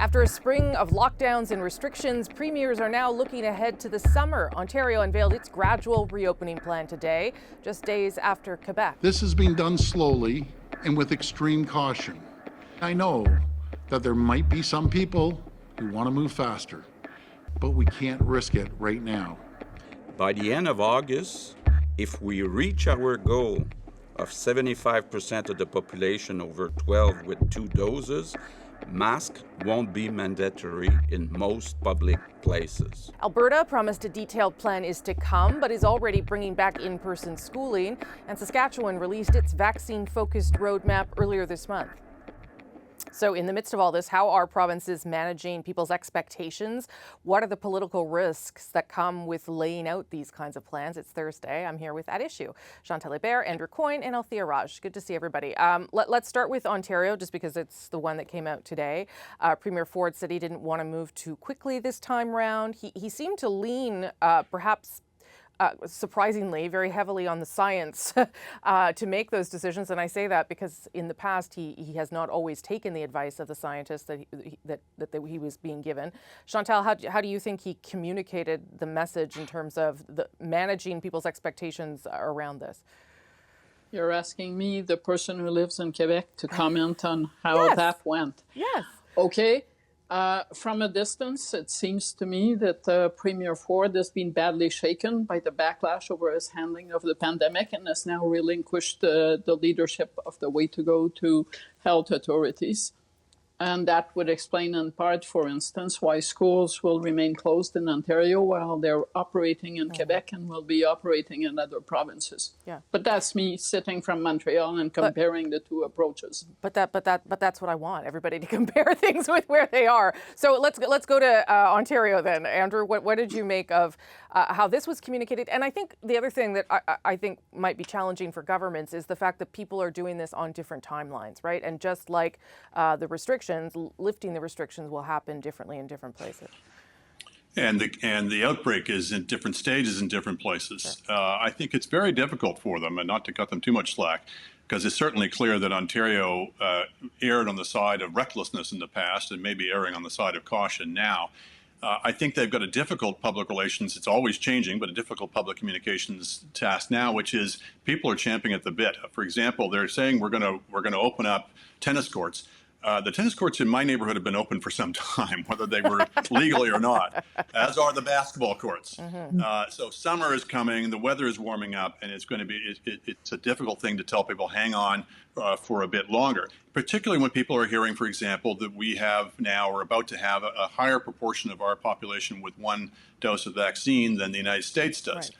After a spring of lockdowns and restrictions, premiers are now looking ahead to the summer. Ontario unveiled its gradual reopening plan today, just days after Quebec. This is being done slowly and with extreme caution. I know that there might be some people who want to move faster, but we can't risk it right now. By the end of August, if we reach our goal of 75% of the population over 12 with 2 doses, masks won't be mandatory in most public places. Alberta promised a detailed plan is to come, but is already bringing back in-person schooling. And Saskatchewan released its vaccine-focused roadmap earlier this month. So in the midst of all this, how are provinces managing people's expectations? What are the political risks that come with laying out these kinds of plans? It's Thursday. I'm here with At Issue, Chantal Hébert, Andrew Coyne, and Althea Raj. Good to see everybody. Let's start with Ontario, just because it's the one that came out today. Premier Ford said he didn't want to move too quickly this time round. He seemed to lean perhaps surprisingly, very heavily on the science to make those decisions. And I say that because in the past, he has not always taken the advice of the scientists that he was being given. Chantal, how do you think he communicated the message in terms of managing people's expectations around this? You're asking me, the person who lives in Quebec, to comment on how that went. Yes. Okay. From a distance, it seems to me that Premier Ford has been badly shaken by the backlash over his handling of the pandemic and has now relinquished the leadership of the way to go to health authorities. And that would explain in part, for instance, why schools will remain closed in Ontario while they're operating in Quebec and will be operating in other provinces. Yeah. But that's me sitting from Montreal and comparing the two approaches. But that's what I want, everybody to compare things with where they are. So let's go to Ontario then. Andrew, what did you make of how this was communicated? And I think the other thing that I think might be challenging for governments is the fact that people are doing this on different timelines, right? And just like the restrictions, lifting the restrictions will happen differently in different places. And the outbreak is in different stages in different places. Sure. I think it's very difficult for them, and not to cut them too much slack, because it's certainly clear that Ontario erred on the side of recklessness in the past and maybe erring on the side of caution now. I think they've got a difficult public relations, it's always changing, but a difficult public communications task now, which is people are champing at the bit. For example, they're saying we're going to open up tennis courts. The tennis courts in my neighborhood have been open for some time, whether they were legally or not, as are the basketball courts. Mm-hmm. So summer is coming, the weather is warming up, and it's going to be it's a difficult thing to tell people hang on for a bit longer, particularly when people are hearing, for example, that we have now or about to have a higher proportion of our population with 1 dose of vaccine than the United States does. Right.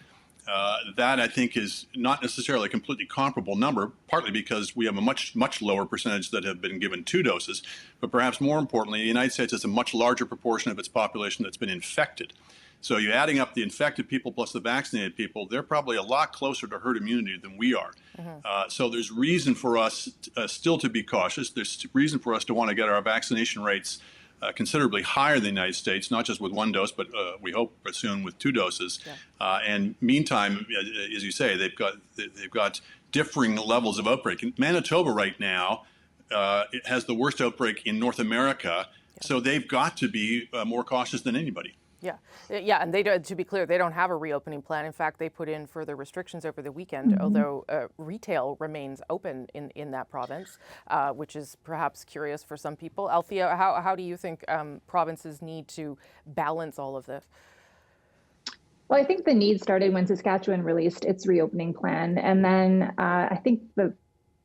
That, I think, is not necessarily a completely comparable number, partly because we have a much lower percentage that have been given 2 doses. But perhaps more importantly, the United States has a much larger proportion of its population that's been infected. So you're adding up the infected people plus the vaccinated people, they're probably a lot closer to herd immunity than we are. Mm-hmm. So there's reason for us still to be cautious. There's reason for us to want to get our vaccination rates considerably higher than the United States, not just with 1 dose, but we hope soon with 2 doses. Yeah. And meantime, as you say, they've got differing levels of outbreak. In Manitoba right now, it has the worst outbreak in North America, so they've got to be more cautious than anybody. Yeah, and to be clear, they don't have a reopening plan. In fact, they put in further restrictions over the weekend, mm-hmm. although retail remains open in that province, which is perhaps curious for some people. Althea, how do you think provinces need to balance all of this? Well, I think the need started when Saskatchewan released its reopening plan, and then I think the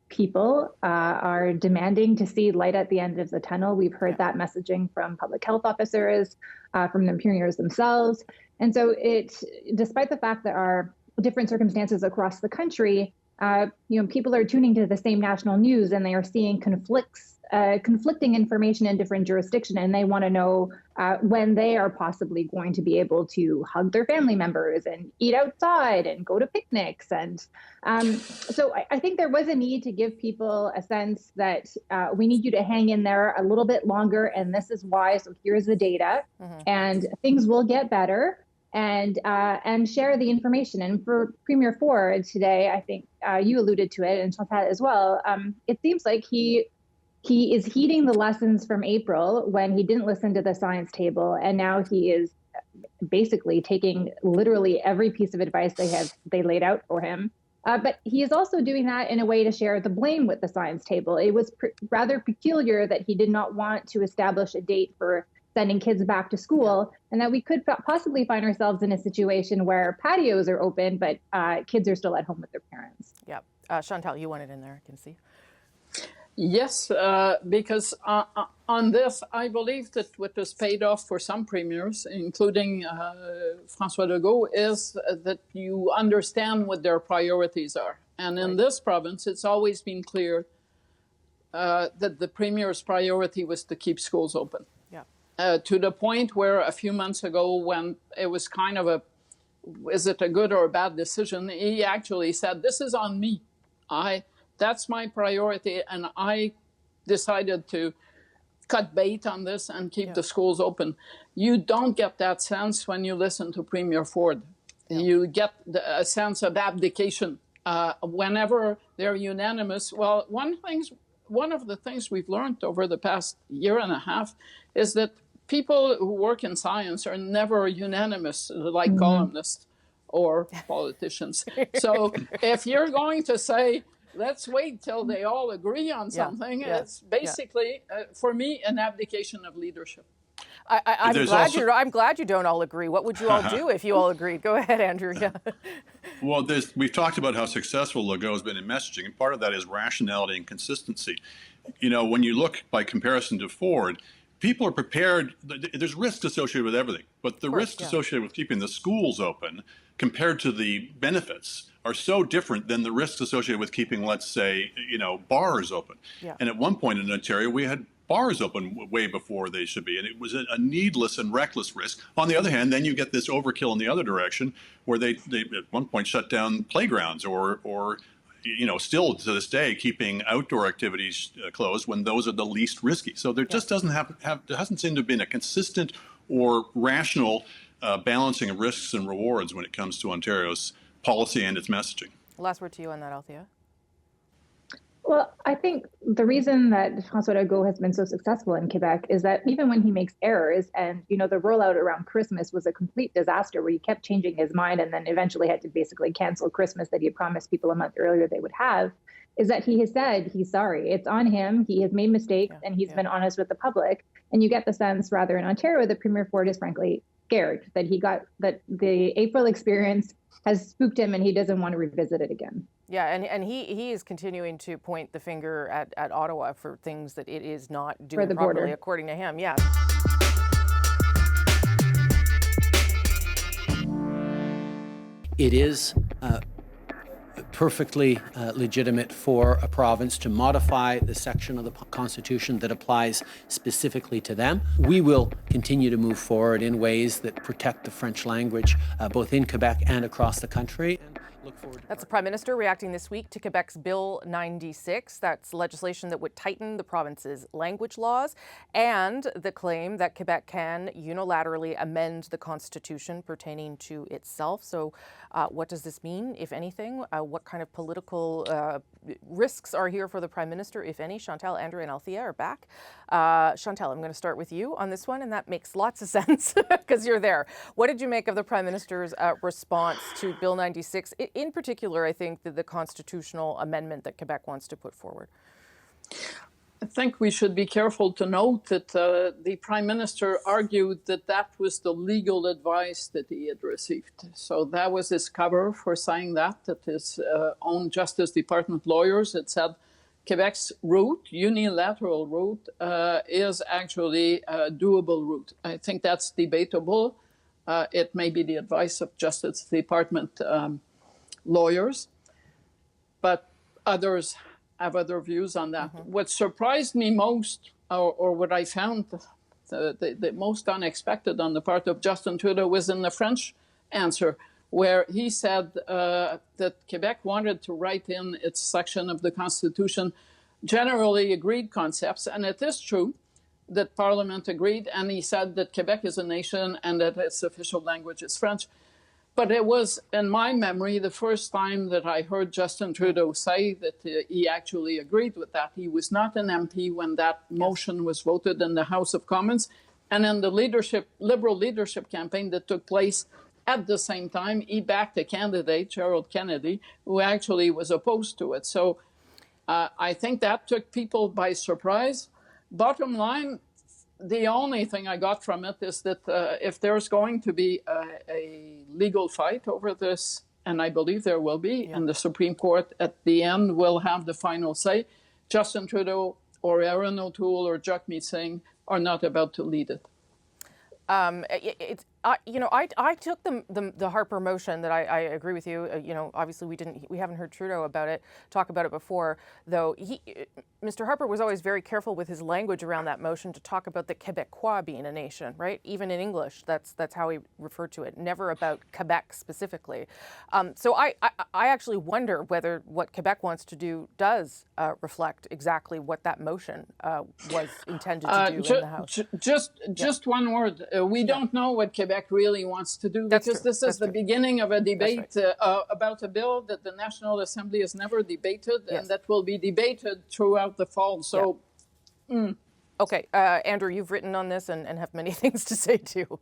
people are demanding to see light at the end of the tunnel. We've heard that messaging from public health officers, from the premiers themselves. And so despite the fact there are different circumstances across the country, people are tuning to the same national news and they are seeing conflicting information in different jurisdictions, and they want to know when they are possibly going to be able to hug their family members and eat outside and go to picnics. And so I think there was a need to give people a sense that we need you to hang in there a little bit longer, and this is why. So here's the data, mm-hmm. and things will get better. And share the information. And for Premier Ford today, I think you alluded to it, and Chantal as well. It seems like he he is heeding the lessons from April when he didn't listen to the science table, and now he is basically taking literally every piece of advice they laid out for him. But he is also doing that in a way to share the blame with the science table. It was rather peculiar that he did not want to establish a date for sending kids back to school, and that we could possibly find ourselves in a situation where patios are open, but kids are still at home with their parents. Yeah. Chantal, you wanted in there, I can see. Yes, because on this, I believe that what has paid off for some premiers, including François Legault, is that you understand what their priorities are. And in this province, it's always been clear that the premier's priority was to keep schools open. Yeah. To the point where a few months ago, when it was kind of is it a good or a bad decision, he actually said, this is on me. That's my priority, and I decided to cut bait on this and keep the schools open. You don't get that sense when you listen to Premier Ford. Yeah. You get a sense of abdication. Whenever they're unanimous, well, one of the things we've learned over the past year and a half is that people who work in science are never unanimous, like columnists or politicians. So if you're going to say, let's wait till they all agree on something, it's basically, for me, an abdication of leadership. I'm glad you don't all agree. What would you all do if you all agreed? Go ahead, Andrew. Yeah. Well, we've talked about how successful Legault has been in messaging, and part of that is rationality and consistency. You know, when you look by comparison to Ford, people are prepared. There's risks associated with everything, but the risks associated with keeping the schools open compared to the benefits are so different than the risks associated with keeping, let's say, bars open. Yeah. And at one point in Ontario, we had bars open way before they should be, and it was a needless and reckless risk. On the other hand, then you get this overkill in the other direction, where they at one point shut down playgrounds or still to this day keeping outdoor activities closed when those are the least risky. So there just doesn't there hasn't seemed to have been a consistent or rational balancing of risks and rewards when it comes to Ontario's policy and its messaging. Last word to you on that, Althea. Well, I think the reason that François Legault has been so successful in Quebec is that even when he makes errors, and the rollout around Christmas was a complete disaster where he kept changing his mind and then eventually had to basically cancel Christmas that he had promised people a month earlier they would have, is that he has said he's sorry. It's on him. He has made mistakes and he's been honest with the public. And you get the sense, rather in Ontario, that Premier Ford is frankly scared that the April experience has spooked him and he doesn't want to revisit it again. Yeah, and he is continuing to point the finger at Ottawa for things that it is not doing properly, according to him. Yeah. It is perfectly legitimate for a province to modify the section of the Constitution that applies specifically to them. We will continue to move forward in ways that protect the French language, both in Quebec and across the country. That's the Prime Minister reacting this week to Quebec's Bill 96. That's legislation that would tighten the province's language laws, and the claim that Quebec can unilaterally amend the Constitution pertaining to itself. So what does this mean, if anything? What kind of political risks are here for the Prime Minister, if any? Chantal, Andrew, and Althea are back. Chantal, I'm going to start with you on this one, and that makes lots of sense because you're there. What did you make of the Prime Minister's response to Bill 96? In particular, I think the constitutional amendment that Quebec wants to put forward. I think we should be careful to note that the Prime Minister argued that was the legal advice that he had received. So that was his cover for saying that his own Justice Department lawyers had said Quebec's route, unilateral route, is actually a doable route. I think that's debatable. It may be the advice of Justice Department lawyers, but others have other views on that. Mm-hmm. What surprised me most, or what I found the most unexpected on the part of Justin Trudeau, was in the French answer, where he said that Quebec wanted to write in its section of the Constitution generally agreed concepts, and it is true that Parliament agreed, and he said that Quebec is a nation and that its official language is French. But it was, in my memory, the first time that I heard Justin Trudeau say that he actually agreed with that. He was not an MP when that motion was voted in the House of Commons. And in the Liberal leadership campaign that took place at the same time, he backed a candidate, Gerald Kennedy, who actually was opposed to it. So I think that took people by surprise. Bottom line, the only thing I got from it is that if there's going to be a legal fight over this, and I believe there will be, and the Supreme Court at the end will have the final say, Justin Trudeau or Erin O'Toole or Jagmeet Singh are not about to lead it. I took the Harper motion that I agree with you. Obviously we haven't heard Trudeau talk about it before, though. Mr. Harper was always very careful with his language around that motion to talk about the Quebecois being a nation, right? Even in English, that's how he referred to it. Never about Quebec specifically. So I actually wonder whether what Quebec wants to do does reflect exactly what that motion was intended to do in the House. Just one word. We don't know what Quebec really wants to do, because this is the beginning of a debate about a bill that the National Assembly has never debated, and that will be debated throughout the fall. So, Okay, Andrew, you've written on this and have many things to say too.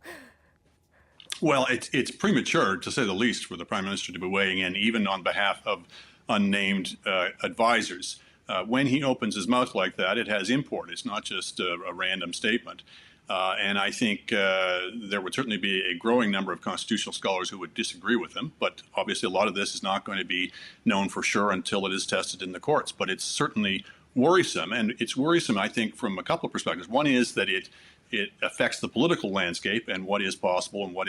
Well, it's premature, to say the least, for the Prime Minister to be weighing in, even on behalf of unnamed advisors. When he opens his mouth like that, it has import. It's not just a random statement. And I think there would certainly be a growing number of constitutional scholars who would disagree with him. But obviously, a lot of this is not going to be known for sure until it is tested in the courts. But it's certainly worrisome. And it's worrisome, I think, from a couple of perspectives. One is that it affects the political landscape and what is possible and what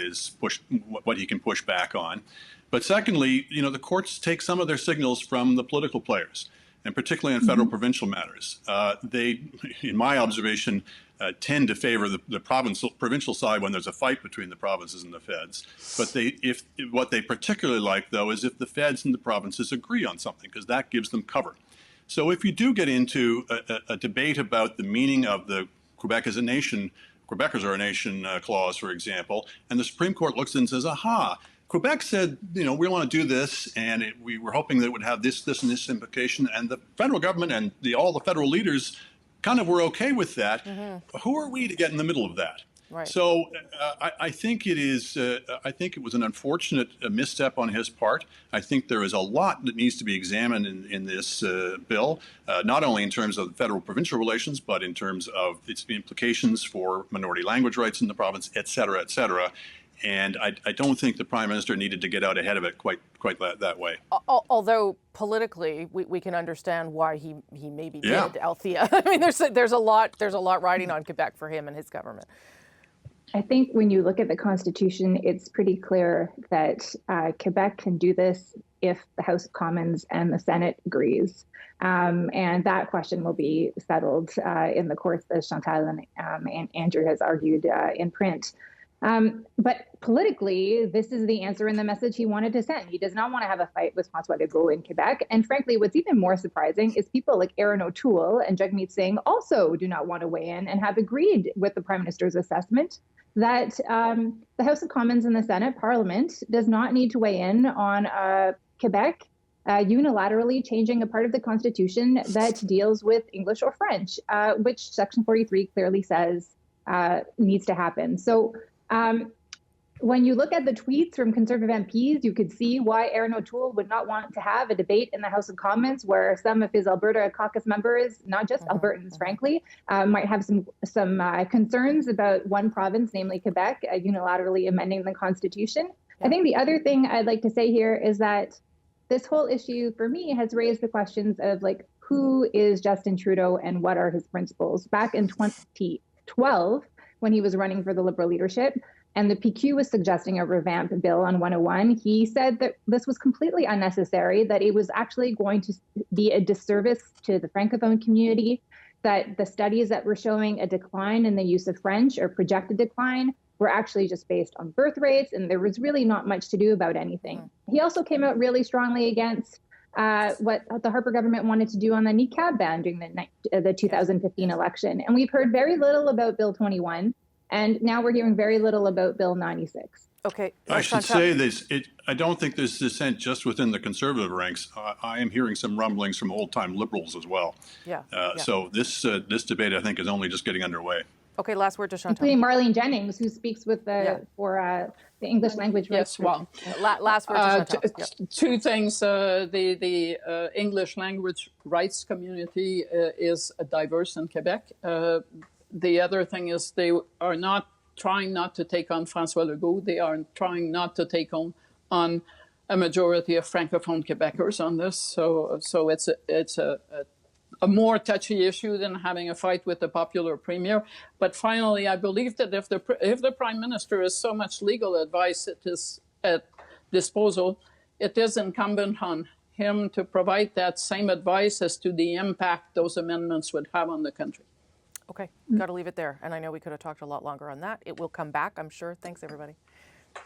he can push back on. But secondly, the courts take some of their signals from the political players, and particularly on federal provincial matters. They, in my observation, tend to favor the provincial side when there's a fight between the provinces and the feds. But what they particularly like, though, is if the feds and the provinces agree on something, because that gives them cover. So if you do get into a debate about the meaning of the Quebec as a nation, Quebecers are a nation clause, for example, and the Supreme Court looks and says, aha, Quebec said, we want to do this, and we were hoping that it would have this, and this implication, and the federal government and all the federal leaders kind of were okay with that. Who are we to get in the middle of that? Right. So I think it is. I think it was an unfortunate misstep on his part. I think there is a lot that needs to be examined in this bill, not only in terms of federal-provincial relations, but in terms of its implications for minority language rights in the province, et cetera, et cetera. And I don't think the Prime Minister needed to get out ahead of it quite that way. Although politically, we can understand why he maybe did, Althea. I mean, there's a lot riding on Quebec for him and his government. I think when you look at the Constitution, it's pretty clear that Quebec can do this if the House of Commons and the Senate agrees. And that question will be settled in the courts, as Chantal and Andrew has argued in print. But politically, this is the answer and the message he wanted to send. He does not want to have a fight with François Legault in Quebec. And frankly, what's even more surprising is people like Erin O'Toole and Jagmeet Singh also do not want to weigh in and have agreed with the Prime Minister's assessment that the House of Commons and the Senate Parliament does not need to weigh in on Quebec unilaterally changing a part of the Constitution that deals with English or French, which Section 43 clearly says needs to happen. So when you look at the tweets from Conservative MPs, you could see why Erin O'Toole would not want to have a debate in the House of Commons where some of his Alberta caucus members, not just Albertans, frankly, might have some concerns about one province, namely Quebec, unilaterally amending the Constitution. I think the other thing I'd like to say here is that this whole issue, for me, has raised the questions of, like, who is Justin Trudeau and what are his principles? Back in 2012, when he was running for the Liberal leadership, and the PQ was suggesting a revamped bill on 101, he said that this was completely unnecessary, that it was actually going to be a disservice to the Francophone community, that the studies that were showing a decline in the use of French, or projected decline, were actually just based on birth rates, and there was really not much to do about anything. He also came out really strongly against what the Harper government wanted to do on the niqab ban during the 2015 election. And we've heard very little about Bill 21. And now we're hearing very little about Bill 96. Okay. I should Chantal. say this, I don't think there's dissent just within the conservative ranks. I am hearing some rumblings from old-time liberals as well. Yeah. So this debate, I think, is only just getting underway. Okay, last word to Chantal. Including Marlene Jennings, who speaks with for the English language rights. Yes, well, last word to Chantal. Yep. two things. The English language rights community is diverse in Quebec. The other thing is they are trying not to take on François Legault. They are trying not to take on a majority of Francophone Quebecers on this. So it's a more touchy issue than having a fight with the popular premier. But finally, I believe that if the Prime Minister has so much legal advice at his disposal, it is incumbent on him to provide that same advice as to the impact those amendments would have on the country. Okay, got to leave it there. And I know we could have talked a lot longer on that. It will come back, I'm sure. Thanks, everybody.